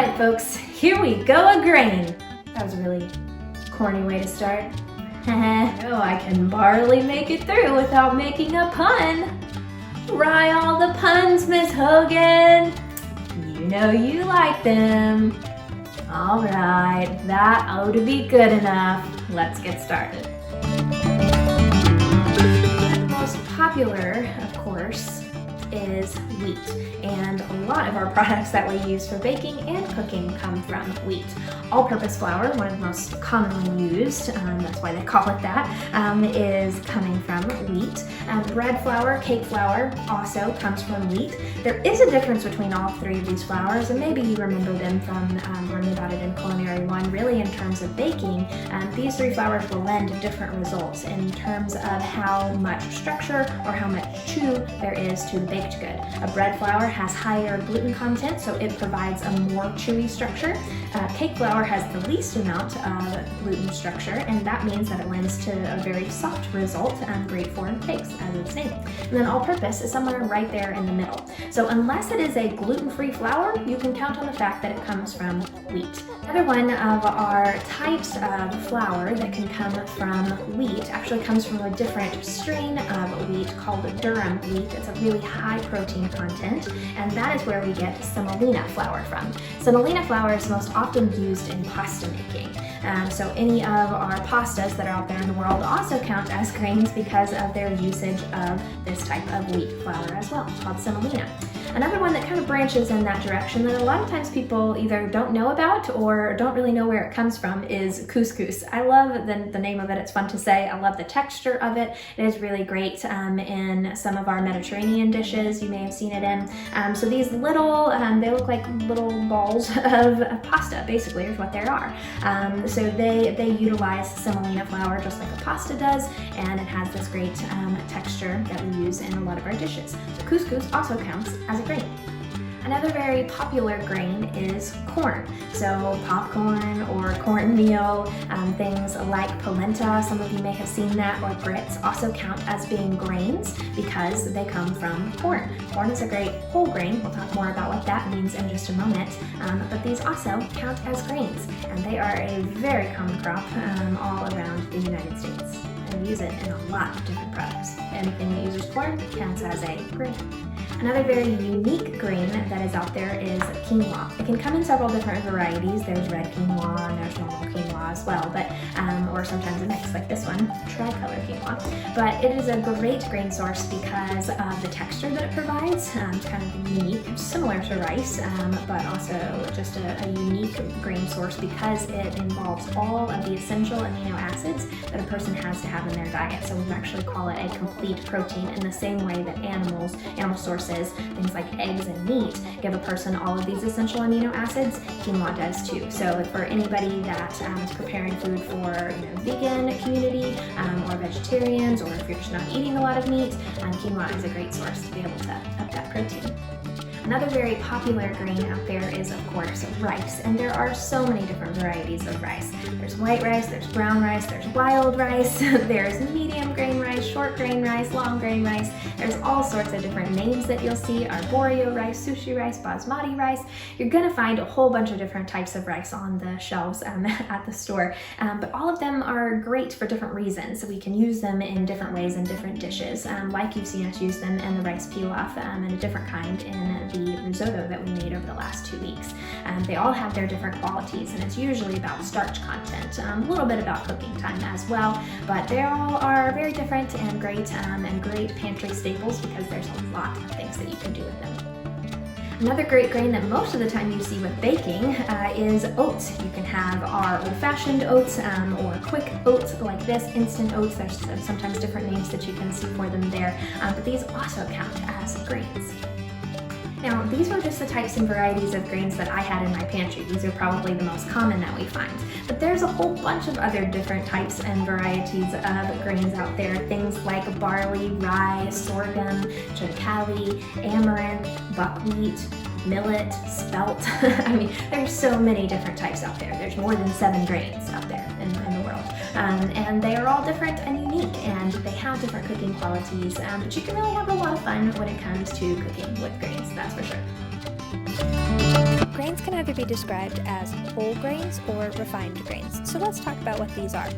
Alright folks, here we go again. That was a really corny way to start. No, I can barely make it through without making a pun. Rye all the puns, Miss Hogan. You know you like them. Alright, that ought to be good enough. Let's get started. The most popular, of course, is wheat, and a lot of our products that we use for baking and cooking come from wheat. All-purpose flour, one of the most commonly used, that's why they call it that, is coming from wheat. Bread flour, cake flour also comes from wheat. There is a difference between all three of these flours, and maybe you remember them from learning about it in Culinary 1. Really, in terms of baking, these three flours will lend different results in terms of how much structure or how much chew there is to the baked good. A bread flour has higher gluten content, so it provides a more chewy structure. Cake flour has the least amount of gluten structure, and that means that it lends to a very soft result, great for cakes, as its name. And then all-purpose is somewhere right there in the middle. So unless it is a gluten-free flour, you can count on the fact that it comes from wheat. Another one of our types of flour that can come from wheat actually comes from a different strain of wheat called durum wheat. It's a really high protein content, and that is where we get semolina flour from. Semolina flour is most often used in pasta making. So any of our pastas that are out there in the world also count as grains because of their usage of this type of wheat flour as well. It's called semolina. Another one that kind of branches in that direction that a lot of times people either don't know about or don't really know where it comes from is couscous. I love the name of it. It's fun to say. I love the texture of it. It is really great in some of our Mediterranean dishes. You may have seen it in. So these little, they look like little balls of pasta, basically, is what they are. So they utilize semolina flour just like a pasta does, and it has this great texture that we use in a lot of our dishes. So couscous also counts as a grain. Another very popular grain is corn. So popcorn or cornmeal, things like polenta, some of you may have seen that, or grits also count as being grains because they come from corn. Corn is a great whole grain. We'll talk more about what that means in just a moment. But these also count as grains, and they are a very common crop all around the United States. And we use it in a lot of different products. Anything that uses corn counts as a grain. Another very unique grain that is out there is quinoa. It can come in several different varieties. There's red quinoa and there's normal quinoa as well, but or sometimes a mix like this one, tricolor quinoa. But it is a great grain source because of the texture that it provides. It's kind of unique, similar to rice, but also just a unique grain source because it involves all of the essential amino acids that a person has to have in their diet. So we actually call it a complete protein in the same way that animal sources, things like eggs and meat, give a person all of these essential amino acids. Quinoa does too. So for anybody that is preparing food for vegan community or vegetarians, or if you're just not eating a lot of meat, quinoa is a great source to be able to up that protein. Another very popular grain out there is, of course, rice, and there are so many different varieties of rice. There's white rice, there's brown rice, there's wild rice, there's medium grain rice, short grain rice, long grain rice. There's all sorts of different names that you'll see: arborio rice, sushi rice, basmati rice. You're gonna find a whole bunch of different types of rice on the shelves at the store, but all of them are great for different reasons. So we can use them in different ways in different dishes, like you've seen us use them in the rice pilaf and a different kind in the risotto that we made over the last 2 weeks. They all have their different qualities, and it's usually about starch content, a little bit about cooking time as well, but they all are very different and great pantry staples because there's a lot of things that you can do with them. Another great grain that most of the time you see with baking is oats. You can have our old-fashioned oats or quick oats like this, instant oats. There's sometimes different names that you can see for them there, but these also count as grains. Now, these were just the types and varieties of grains that I had in my pantry. These are probably the most common that we find. But there's a whole bunch of other different types and varieties of grains out there. Things like barley, rye, sorghum, triticale, amaranth, buckwheat, millet, spelt. I mean, there's so many different types out there. There's more than 7 grains out there in the world. And they are all different and unique, and they have different cooking qualities, but you can really have a lot of fun when it comes to cooking with grains, that's for sure. Grains can either be described as whole grains or refined grains. So let's talk about what these are.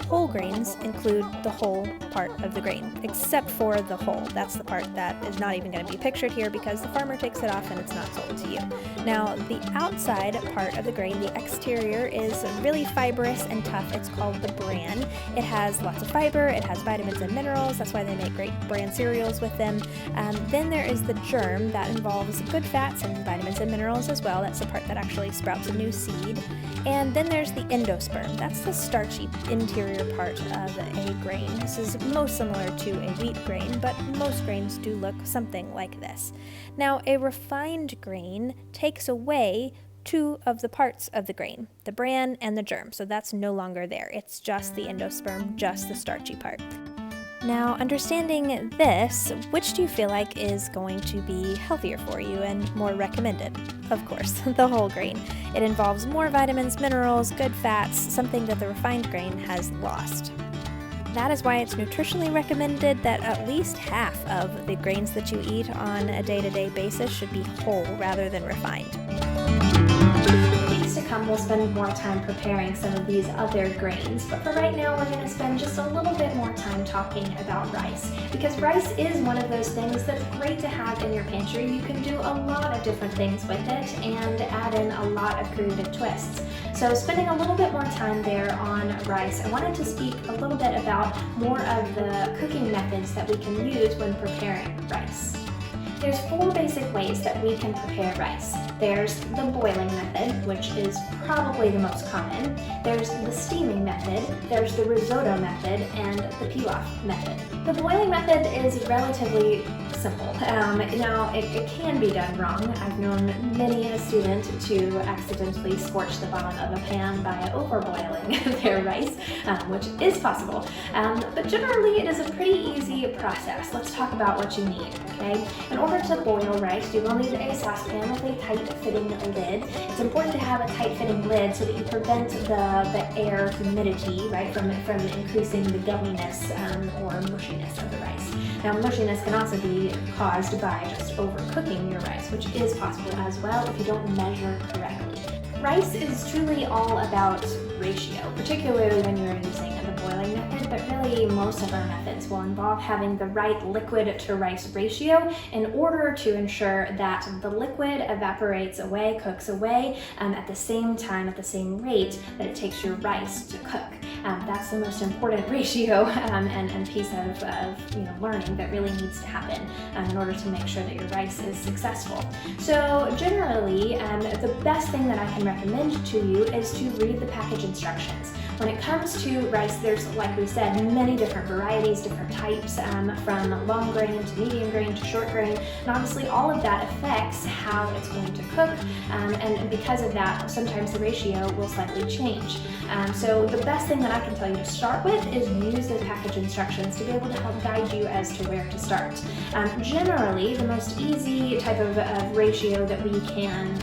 Whole grains include the whole part of the grain, except for the hull. That's the part that is not even going to be pictured here because the farmer takes it off and it's not sold to you. Now, the outside part of the grain, the exterior, is really fibrous and tough. It's called the bran. It has lots of fiber, it has vitamins and minerals. That's why they make great bran cereals with them. Then there is the germ that involves good fats and vitamins and minerals as well. That's the part that actually sprouts a new seed. And then there's the endosperm. That's the starchy interior part of a grain. This is most similar to a wheat grain, but most grains do look something like this. Now, a refined grain takes away two of the parts of the grain, the bran and the germ, so that's no longer there. It's just the endosperm, just the starchy part. Now, understanding this, which do you feel like is going to be healthier for you and more recommended? Of course, the whole grain. It involves more vitamins, minerals, good fats, something that the refined grain has lost. That is why it's nutritionally recommended that at least half of the grains that you eat on a day-to-day basis should be whole rather than refined. To come, we'll spend more time preparing some of these other grains, but for right now we're going to spend just a little bit more time talking about rice, because rice is one of those things that's great to have in your pantry. You can do a lot of different things with it and add in a lot of creative twists. So spending a little bit more time there on rice, I wanted to speak a little bit about more of the cooking methods that we can use when preparing rice. There's 4 basic ways that we can prepare rice. There's the boiling method, which is probably the most common. There's the steaming method, there's the risotto method, and the pilaf method. The boiling method is relatively simple. Now, it can be done wrong. I've known many a student to accidentally scorch the bottom of a pan by overboiling their rice, which is possible. But generally, it is a pretty easy process. Let's talk about what you need, okay? In order to boil rice, you will need a saucepan with a tight-fitting lid. It's important to have a tight-fitting lid so that you prevent the air humidity, right, from increasing the gumminess or mushiness of the rice. Now, mushiness can also be caused by just overcooking your rice, which is possible as well if you don't measure correctly. Rice is truly all about ratio, particularly when you're using the boiling method, but really most of our methods will involve having the right liquid to rice ratio in order to ensure that the liquid evaporates away, cooks away at the same time, at the same rate that it takes your rice to cook. That's the most important ratio and piece of learning that really needs to happen in order to make sure that your rice is successful. So generally, the best thing that I can recommend to you is to read the package instructions. When it comes to rice, there's, like we said, many different varieties, different types, from long grain to medium grain to short grain, and obviously all of that affects how it's going to cook, and because of that, sometimes the ratio will slightly change. So the best thing that I can tell you to start with is use the package instructions to be able to help guide you as to where to start. Generally, the most easy type of ratio that we can,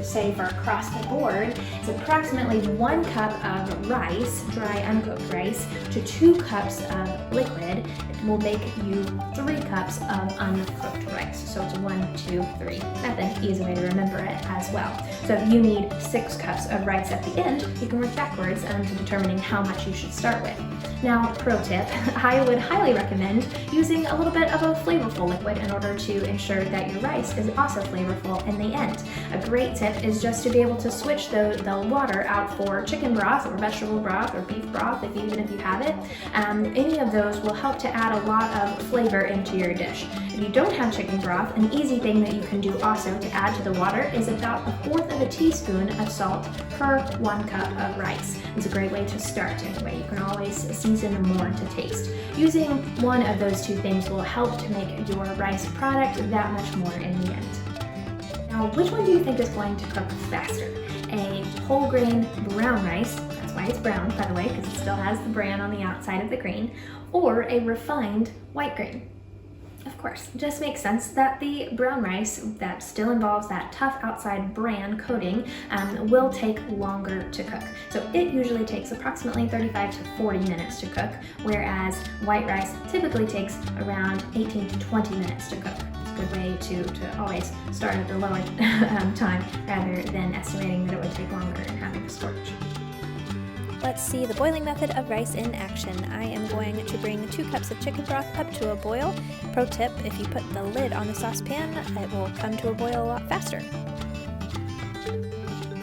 say for across the board, is approximately 1 cup of rice, dry uncooked rice, to 2 cups of liquid. It will make you 3 cups of uncooked rice. So it's 1, 2, 3 method, easy way to remember it as well. So if you need 6 cups of rice at the end, you can work backwards to determining how much you should start with. Now, pro tip, I would highly recommend using a little bit of a flavorful liquid in order to ensure that your rice is also flavorful in the end. A great tip is just to be able to switch the water out for chicken broth or vegetable broth or beef broth, even if you have it. Any of those will help to add a lot of flavor into your dish. If you don't have chicken broth, an easy thing that you can do also to add to the water is about 1/4 of a teaspoon of salt per 1 cup of rice. It's a great way to start anyway. You can always season more to taste. Using one of those 2 things will help to make your rice product that much more in the end. Now, which one do you think is going to cook faster? A whole grain brown rice, that's why it's brown, by the way, because it still has the bran on the outside of the grain, or a refined white grain? Of course, it just makes sense that the brown rice that still involves that tough outside bran coating will take longer to cook. So it usually takes approximately 35 to 40 minutes to cook, whereas white rice typically takes around 18 to 20 minutes to cook. a good way to always start at the lower time rather than estimating that it would take longer and having to scorch. Let's see the boiling method of rice in action. I am going to bring 2 cups of chicken broth up to a boil. Pro tip, if you put the lid on the saucepan, it will come to a boil a lot faster.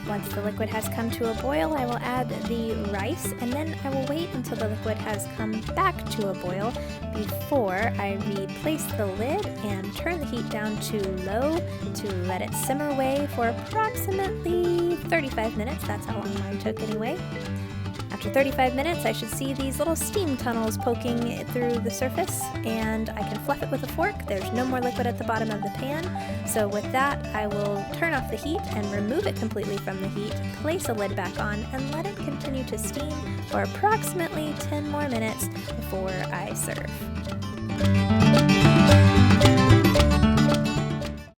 Once the liquid has come to a boil, I will add the rice, and then I will wait until the liquid has come back to a boil before I replace the lid and turn the heat down to low to let it simmer away for approximately 35 minutes. That's how long mine took anyway. After 35 minutes, I should see these little steam tunnels poking through the surface, and I can fluff it with a fork. There's no more liquid at the bottom of the pan. So with that, I will turn off the heat and remove it completely from the heat, place a lid back on, and let it continue to steam for approximately 10 more minutes before I serve.